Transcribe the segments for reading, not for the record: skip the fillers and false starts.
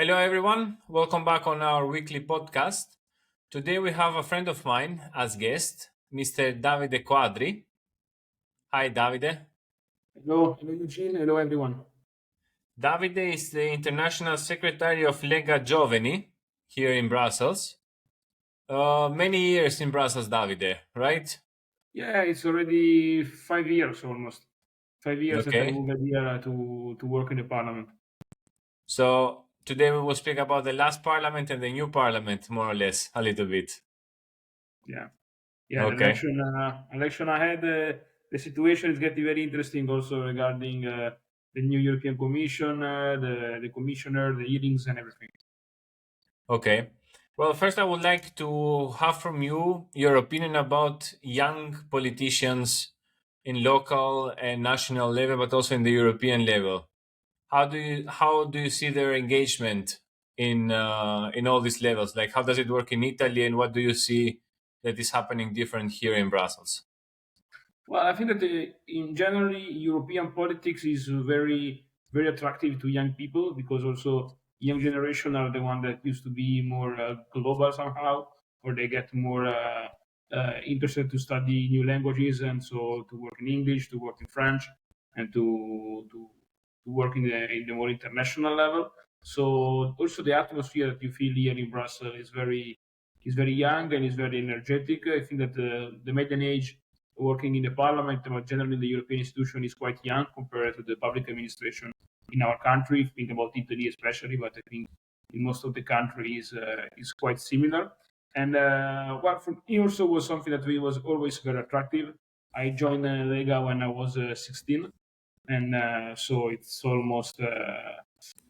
Hello, everyone. Welcome back on our weekly podcast. Today we have a friend of mine as guest, Mr. Davide Quadri. Hi, Davide. Hello, Eugene. Hello, everyone. Davide is the International Secretary of Lega Giovani here in Brussels. Many years in Brussels, Davide, right? Yeah, it's already 5 years almost. 5 years that I Okay. moved here to work in the parliament. So today we will speak about the last parliament and the new parliament, more or less, a little bit. Yeah, yeah. The Okay. election ahead. The situation is getting very interesting also regarding the new European Commission, the commissioner, the hearings, and everything. Okay. Well, first, I would like to have from you your opinion about young politicians in local and national level, but also in the European level. How do you see their engagement in all these levels? Like, how does it work in Italy, and what do you see that is happening different here in Brussels? Well, I think that in generally European politics is very attractive to young people because also young generation are the one that used to be more global somehow, or they get more interested to study new languages and so to work in English, to work in French, and to work in the more international level. So also the atmosphere that you feel here in Brussels is very young and is very energetic. I think that the median age working in the parliament, but generally the European institution is quite young compared to the public administration in our country. Think about Italy especially, but I think in most of the country is quite similar. And well, for me also was something that was always very attractive. I joined Lega when I was 16, and so it's almost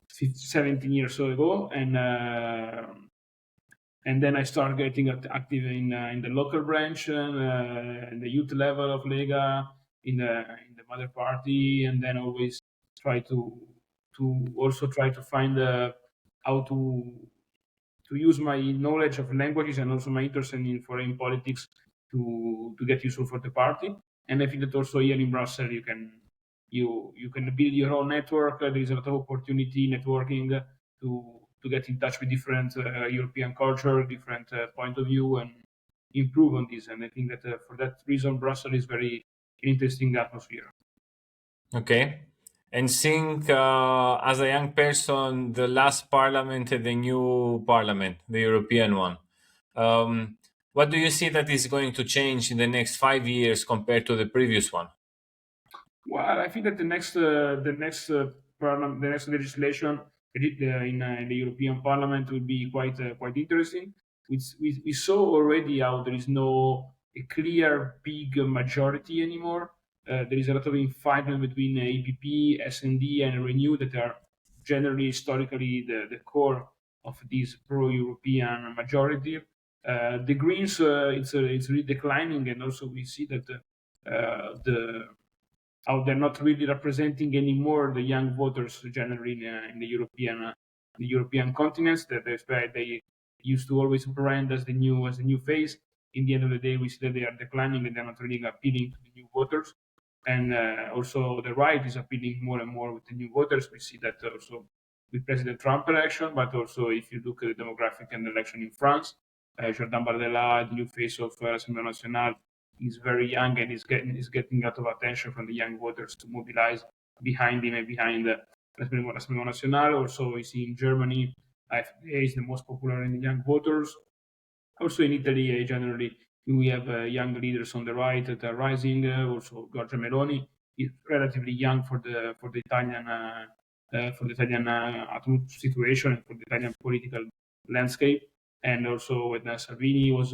17 years ago. And then I started getting active in the local branch, in the youth level of Lega, in the mother party, and then always try to find how to use my knowledge of languages and also my interest in foreign politics to get useful for the party. And I think that also here in Brussels you can build your own network. There is a lot of opportunity networking to get in touch with different European culture, different point of view, and improve on this. And I think that for that reason, Brussels is very interesting atmosphere. Okay. And seeing as a young person the last parliament and the new parliament, the European one, what do you see that is going to change in the next 5 years compared to the previous one? Well, I think that the next legislation in the European Parliament will be quite interesting. We saw already how there is no a clear big majority anymore. There is a lot of infighting between EPP, SD, and Renew that are generally historically the core of this pro-European majority. The Greens, it's really declining, and also we see that the how they're not really representing anymore the young voters generally in the European continents they used to always brand as the new face. In the end of the day, we see that they are declining and they're not really appealing to the new voters. And also the right is appealing more and more with the new voters. We see that also with President Trump election, but also if you look at the demographic and election in France, Jordan Bardella, the new face of Rassemblement National, is very young and is getting a lot of attention from the young voters to mobilize behind him and behind the Rassemblement National. Also, we see in Germany, AfD is the most popular in the young voters. Also in Italy, generally, we have young leaders on the right that are rising. Also, Giorgia Meloni is relatively young for the Italian situation and for the Italian political landscape. And also, when Salvini was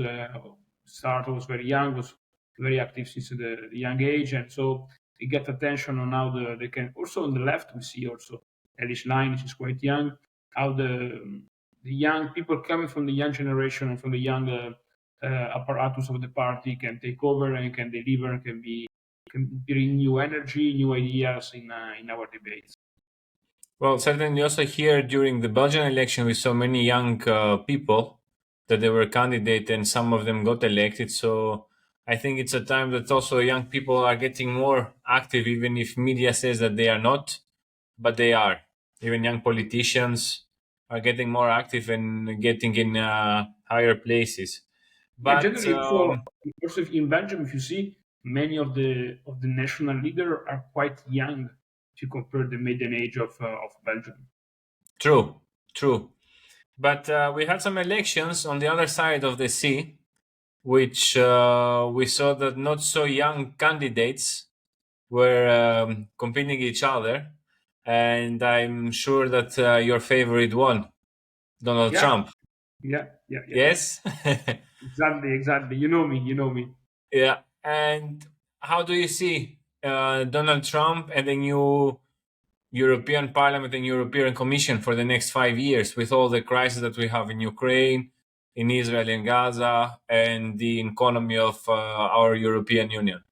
very young, was very active since the young age, and so they get attention on how they can. Also on the left, we see also Elish Line, which is quite young, how the young people coming from the young generation and from the young apparatus of the party can take over and can deliver and can bring new energy, new ideas in our debates. Well, certainly also here during the Belgian election, we saw many young people that they were candidate and some of them got elected. So I think it's a time that also young people are getting more active, even if media says that they are not, but they are. Even young politicians are getting more active and getting in higher places. Yeah, But generally also in Belgium, if you see many of the national leader are quite young if you compare the median age of Belgium. true, true. But we had some elections on the other side of the sea, which we saw that not so young candidates were competing each other, and I'm sure that your favorite won, Donald Yeah, Trump. yeah. Yes. Exactly, exactly. You know me, you know me. Yeah. And how do you see Donald Trump and the new European Parliament and European Commission for the next 5 years, with all the crises that we have in Ukraine, in Israel and Gaza, and the economy of our European Union?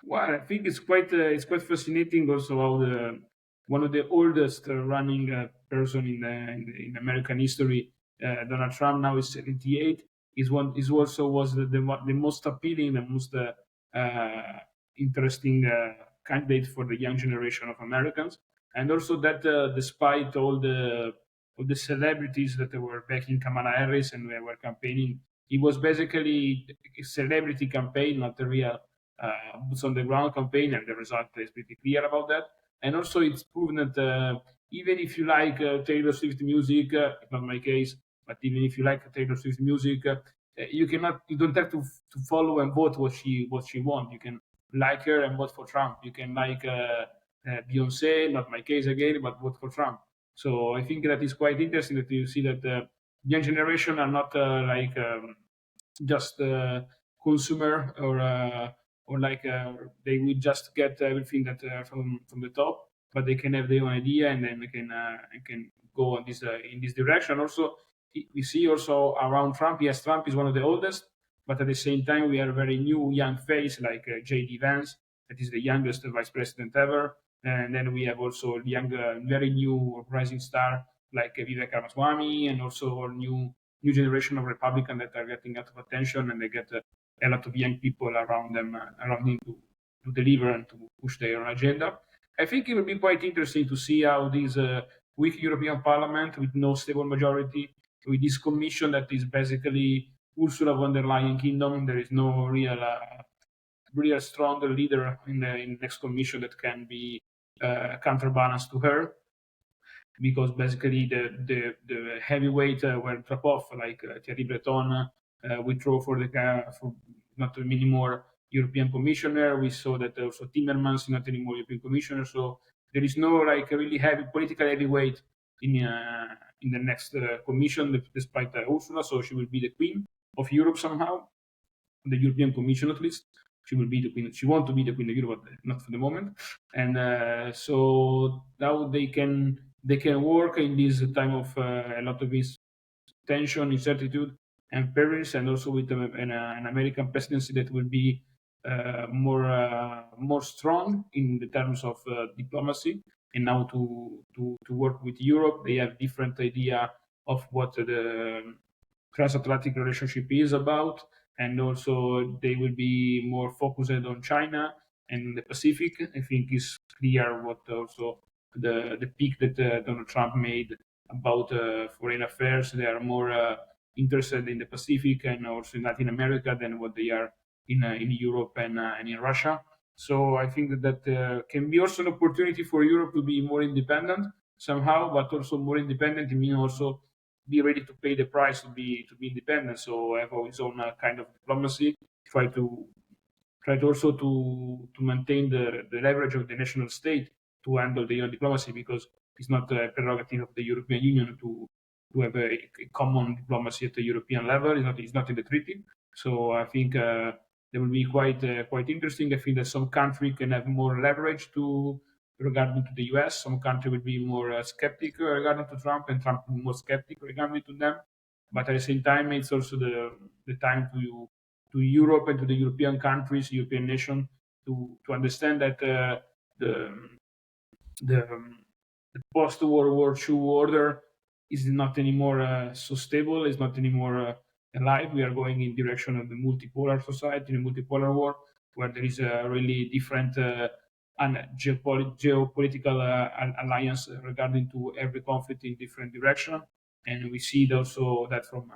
Well, I think it's quite fascinating also how the one of the oldest running person in American history, Donald Trump, now is 78. Is also was the most appealing, the most interesting candidate for the young generation of Americans, and also that despite all the celebrities that were backing Kamala Harris and were campaigning, it was basically a celebrity campaign, not a real boots on the ground campaign, and the result is pretty clear about that. And also, it's proven that even if you like Taylor Swift music, not my case, but even if you like Taylor Swift music, you don't have to follow and vote what she wants. You can like her and vote for Trump. You can like Beyonce, not my case again, but vote for Trump. So I think that is quite interesting that you see that young generation are not like just consumer or like they will just get everything that from the top, but they can have their own idea and then they can go on this in this direction. Also, we see also around Trump. Yes, Trump is one of the oldest, but at the same time, we are a very new young face like J.D. Vance, that is the youngest vice president ever, and then we have also young, very new rising star like Vivek Ramaswamy, and also a new generation of Republicans that are getting a lot of attention, and they get a lot of young people around them, around him to deliver and to push their own agenda. I think it will be quite interesting to see how this weak European Parliament with no stable majority, with this commission that is basically Ursula von der Leyen kingdom. There is no real strong leader in the next commission that can be counterbalance to her, because basically the heavyweight were drop off, like Thierry Breton withdraw for not anymore European Commissioner. We saw that also Timmermans is not anymore European Commissioner. So there is no like a really heavy political heavyweight in the next Commission, despite Ursula. So she will be the queen of Europe somehow, the European Commission at least. She will be the queen. She want to be the queen of Europe, but not for the moment. And so now they can work in this time of a lot of this tension, incertitude, and perils, and also with an American presidency that will be more strong in the terms of diplomacy. And now to work with Europe, they have different idea of what the transatlantic relationship is about, and also they will be more focused on China and the Pacific. I think is clear what also the peak that Donald Trump made about foreign affairs. They are more interested in the Pacific and also in Latin America than what they are in Europe and in Russia. So I think that can be also an opportunity for Europe to be more independent somehow, but also more independent. It means also be ready to pay the price to be independent. So have his own kind of diplomacy. Try to try to also to maintain the leverage of the national state to handle the diplomacy, because it's not a prerogative of the European Union to have a common diplomacy at the European level. It's not in the treaty. So I think that will be quite interesting. I think that some country can have more leverage to regarding to the US. Some country will be more skeptic regarding to Trump, and Trump will be more skeptic regarding to them. But at the same time, it's also the time to Europe and to the European countries, European nation, to understand that the the the post World War II order is not anymore so stable. It's not anymore alive. We are going in direction of the multipolar society, the multipolar world, where there is a really different geopolitical alliance regarding to every conflict in different direction. And we see it also that from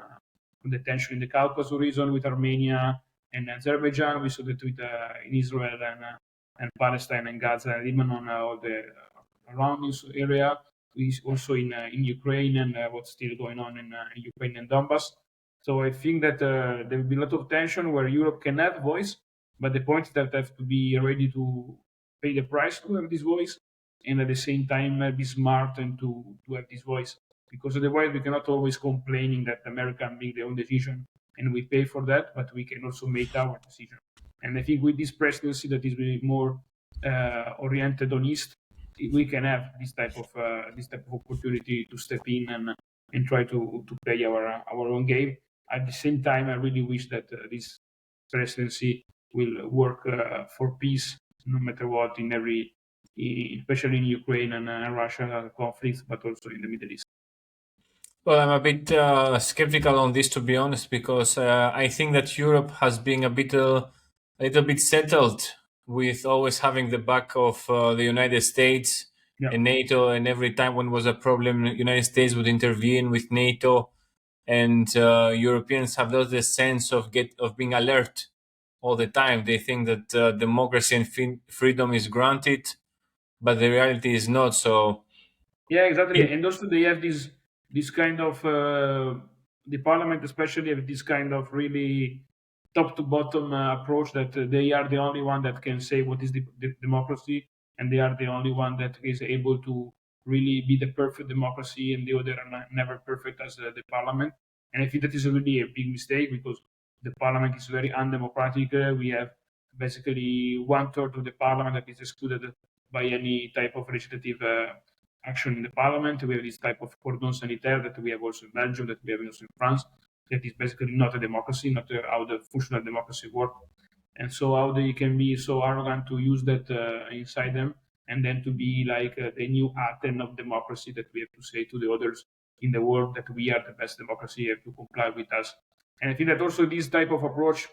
the tension in the Caucasus region with Armenia and Azerbaijan, we saw that with in Israel and Palestine and Gaza, and Lebanon, all the around this area. We also in Ukraine and what's still going on in Ukraine and Donbass. So I think that there will be a lot of tension where Europe can have voice, but the point is that they have to be ready to pay the price to have this voice, and at the same time be smart and to have this voice. Because otherwise, we cannot always complaining that America make their own decision and we pay for that, but we can also make our decision. And I think with this presidency that is really more oriented on East, we can have this type of opportunity to step in and try to play our own game. At the same time, I really wish that this presidency will work for peace, no matter what, in every, especially in Ukraine and Russia conflicts, but also in the Middle East. Well, I'm a bit skeptical on this, to be honest, because I think that Europe has been a little bit settled with always having the back of the United States Yeah. and NATO, and every time when was a problem, the United States would intervene with NATO, and Europeans have lost the sense of being alert all the time. They think that democracy and freedom is granted, but the reality is not. So, Yeah, exactly. in, And also they have this kind of the parliament, especially, have this kind of really top to bottom approach that they are the only one that can say what is the democracy, and they are the only one that is able to really be the perfect democracy, and the other are never perfect as the parliament. And I think that is really a big mistake because the parliament is very undemocratic. We have basically one third of the parliament that is excluded by any type of legislative action in the parliament. We have this type of cordon sanitaire that we have also in Belgium, that we have also in France, that is basically not a democracy, not how the functional democracy works. And so how they can be so arrogant to use that inside them, and then to be like the new Athens of democracy that we have to say to the others in the world that we are the best democracy, you have to comply with us. And I think that also this type of approach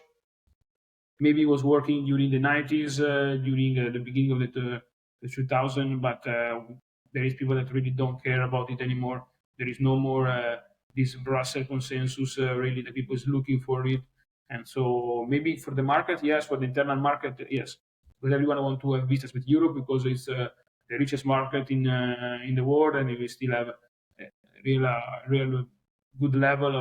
maybe was working during the 90s, during the beginning of the 2000, but there is people that really don't care about it anymore. There is no more this Brussels consensus. Really, the people is looking for it, and so maybe for the market, yes, for the internal market, yes, because everyone want to have business with Europe because it's the richest market in the world, and we still have a real good level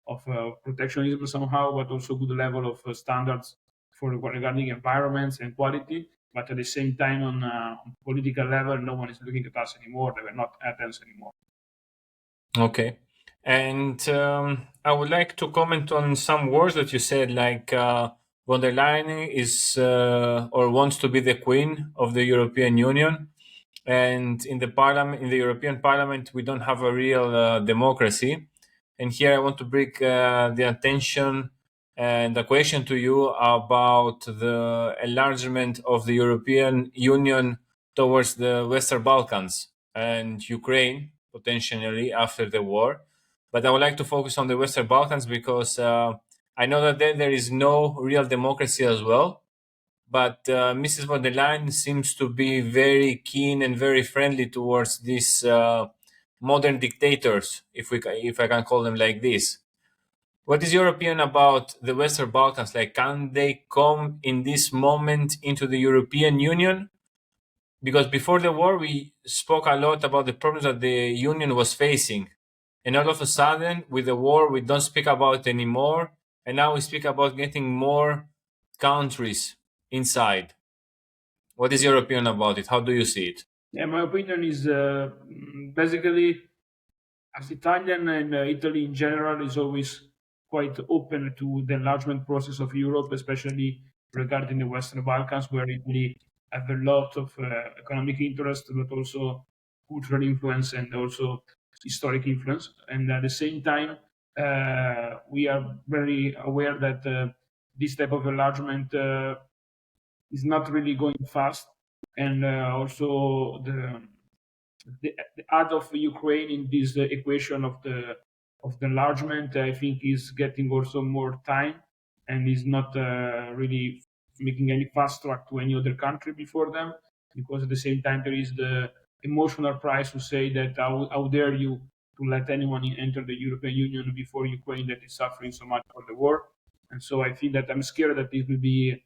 of protectionism somehow, but also good level of standards for regarding environments and quality. But at the same time, on political level, no one is looking at us anymore. They were not Athens anymore. Okay. And I would like to comment on some words that you said, like von der Leyen is or wants to be the queen of the European Union, and in the parliament, in the European Parliament, we don't have a real democracy. And here I want to bring the attention and the question to you about the enlargement of the European Union towards the Western Balkans and Ukraine, potentially after the war. But I would like to focus on the Western Balkans because I know that there is no real democracy as well. But Mrs. von der Leyen seems to be very keen and very friendly towards these modern dictators, if I can call them like this. What is your opinion about the Western Balkans? Like, can they come in this moment into the European Union? Because before the war, we spoke a lot about the problems that the Union was facing. And all of a sudden, with the war, we don't speak about it anymore. And now we speak about getting more countries inside. What is your opinion about it? How do you see it? Yeah, my opinion is basically as Italian and Italy in general is always quite open to the enlargement process of Europe, especially regarding the Western Balkans, where Italy have a lot of economic interest, but also cultural influence and also historic influence. And at the same time, we are very aware that this type of enlargement is not really going fast, and also the add of Ukraine in this equation of the enlargement, I think, is getting also more time and is not really making any fast track to any other country before them, because at the same time there is the emotional price to say that how dare you to let anyone enter the European Union before Ukraine that is suffering so much for the war. And so I feel that I'm scared that this will be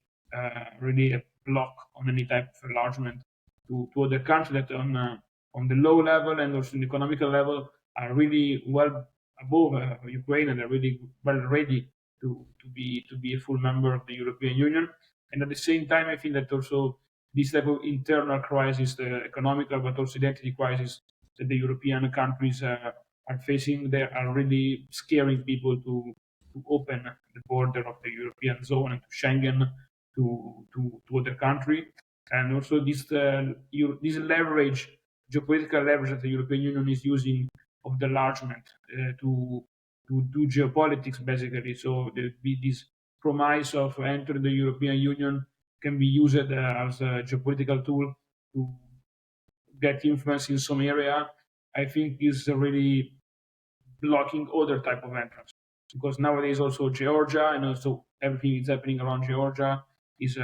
really a block on any type of enlargement to other countries that on the low level and also on the economical level are really well above Ukraine and are really well ready to be a full member of the European Union. And at the same time, I think that also this type of internal crisis, the economical but also identity crisis that the European countries are facing, they are really scaring people to open the border of the European zone and to Schengen to other country. And also this leverage, geopolitical leverage that the European Union is using of the enlargement to do geopolitics basically. So there be this promise of entering the European Union can be used as a geopolitical tool to get influence in some area. I think is really blocking other type of entrance, because nowadays also Georgia and also everything is happening around Georgia is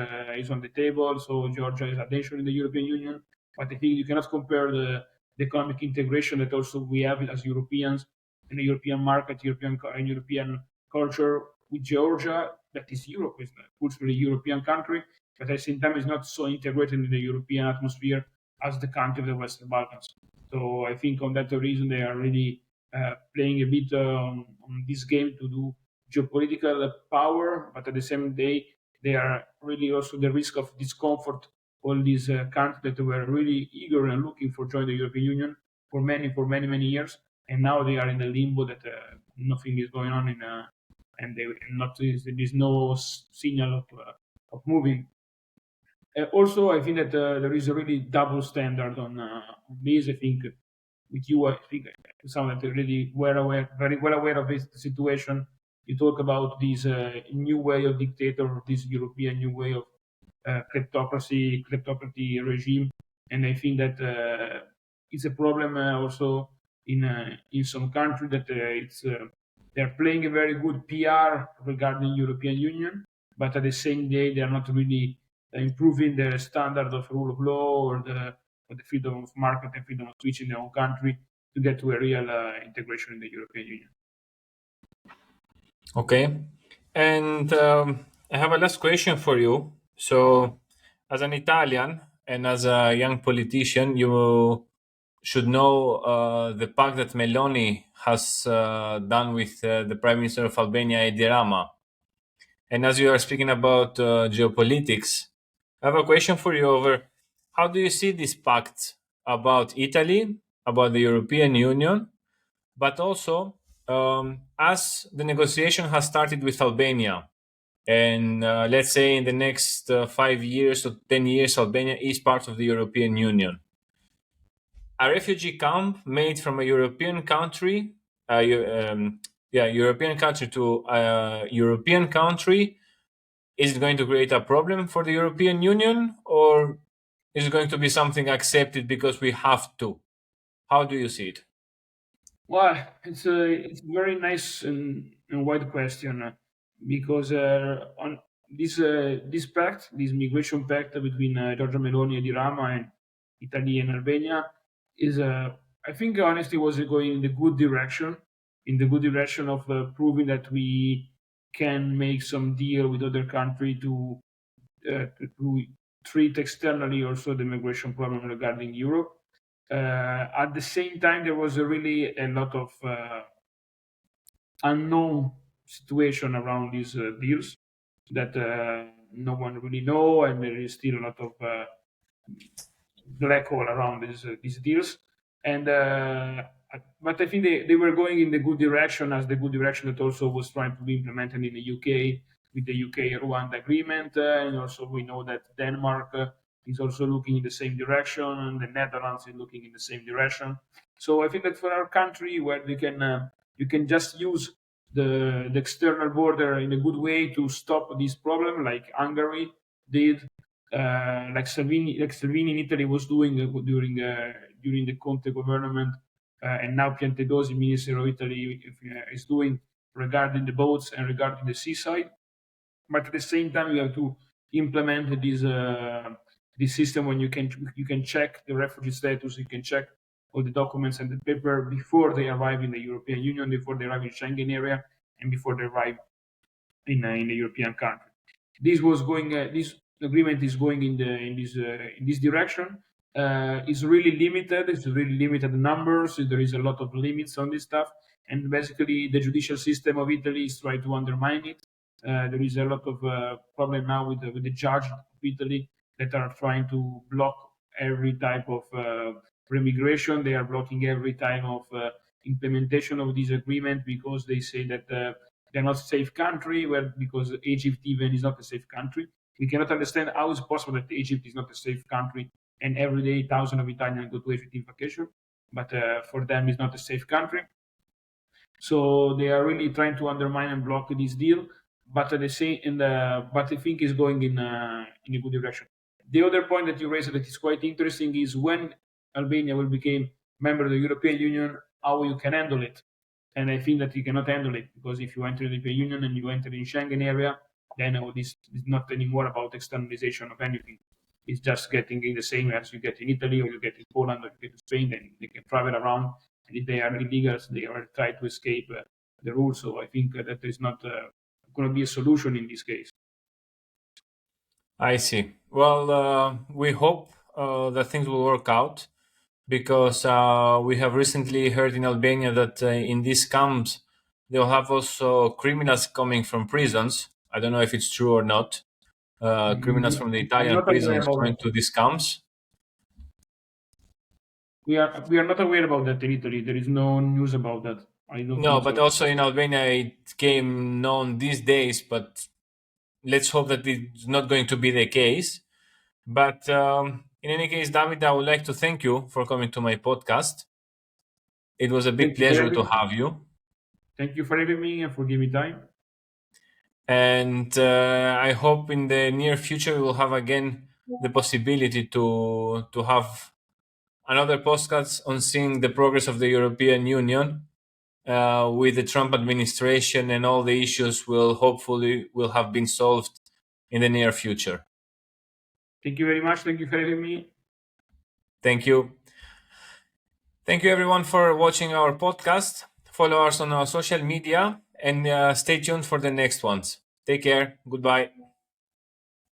on the table. So Georgia is attention in the European Union, but I think you cannot compare the economic integration that also we have as Europeans in the European market, and European culture with Georgia. That is Europe, is a culturally European country, but at the same time is not so integrated in the European atmosphere as the country of the Western Balkans. So I think on that reason they are really playing a bit on this game to do geopolitical power, but at the same day, they are really also the risk of discomfort. All these countries that were really eager and looking for join the European Union for many, many years, and now they are in the limbo that nothing is going on and they not there is no signal of moving. Also, I think that there is a really double standard on this. I think with you, I think someone that really very well aware of this situation. You talk about this new way of dictator, this European new way of kleptocracy regime, and I think that it's a problem also in some country that they're playing a very good PR regarding European Union, but at the same day they are not really improving the standard of rule of law or the freedom of market and freedom of speech in their own country to get to a real integration in the European Union. Okay. And I have a last question for you. So, as an Italian and as a young politician, you should know the pact that Meloni has done with the Prime Minister of Albania, Edi Rama. And as you are speaking about geopolitics, I have a question for you over how do you see this pact about Italy, about the European Union, but also as the negotiation has started with Albania, and let's say in the next 5 years or 10 years, Albania is part of the European Union. A refugee camp made from a European country, European country to a European country, is it going to create a problem for the European Union, or is it going to be something accepted because we have to? How do you see it? Well, it's a very nice and wide question because on this pact, this migration pact between Giorgia Meloni and Irama and Italy and Albania is I think honestly was going in the good direction, in the good direction of proving that we can make some deal with other country to treat externally also the migration problem regarding Europe. At the same time, there was really a lot of unknown situation around these deals that no one really know, and there is still a lot of black hole around these deals. And but I think they were going in the good direction, as the good direction that also was trying to be implemented in the UK with the UK Rwanda agreement, and also we know that Denmark is also looking in the same direction, and the Netherlands is looking in the same direction. So I think that for our country, where you can just use the external border in a good way to stop this problem, like Hungary did, like Salvini in Italy was doing during the Conte government, and now Piantedosi, Minister of Italy, is doing regarding the boats and regarding the seaside. But at the same time, implement this system when you can check the refugee status, you can check all the documents and the paper before they arrive in the European Union, before they arrive in Schengen area, and before they arrive in a European country. This agreement is going in this direction. It's really limited. It's really limited numbers. There is a lot of limits on this stuff, and basically the judicial system of Italy is trying to undermine it. There is a lot of problem now with the judge of Italy that are trying to block every type of remigration. They are blocking every type of implementation of this agreement because they say that they're not a safe country, well, because Egypt even is not a safe country. We cannot understand how it's possible that Egypt is not a safe country and every day thousands of Italians go to Egypt in vacation, but for them it's not a safe country. So they are really trying to undermine and block this deal, but but I think it's going in a good direction. The other point that you raised that is quite interesting is when Albania will become member of the European Union, how you can handle it. And I think that you cannot handle it because if you enter the European Union and you enter in Schengen area, then this is not anymore about externalization of anything. It's just getting in the same as you get in Italy or you get in Poland or you get in Spain. Then they can travel around, and if they are illegals, they are try to escape the rules. So I think that there is not going to be a solution in this case. I see. Well, we hope that things will work out because we have recently heard in Albania that in these camps they'll have also criminals coming from prisons. I don't know if it's true or not. Criminals from the I'm Italian not aware prisons about going that. to these camps. We are not aware about that in Italy. There is no news about that. I don't No, think but so. also in Albania it came known these days, but let's hope that it's not going to be the case. But in any case, David, I would like to thank you for coming to my podcast. It was a big Thank you for pleasure to having. have you. Thank you for having me and for giving me time. And I hope in the near future we will have again the possibility to have another podcast on seeing the progress of the European Union with the Trump administration, and all the issues will hopefully will have been solved in the near future. Thank you very much. Thank you for having me. Thank you. Thank you everyone for watching our podcast. Follow us on our social media and stay tuned for the next ones. Take care. Goodbye.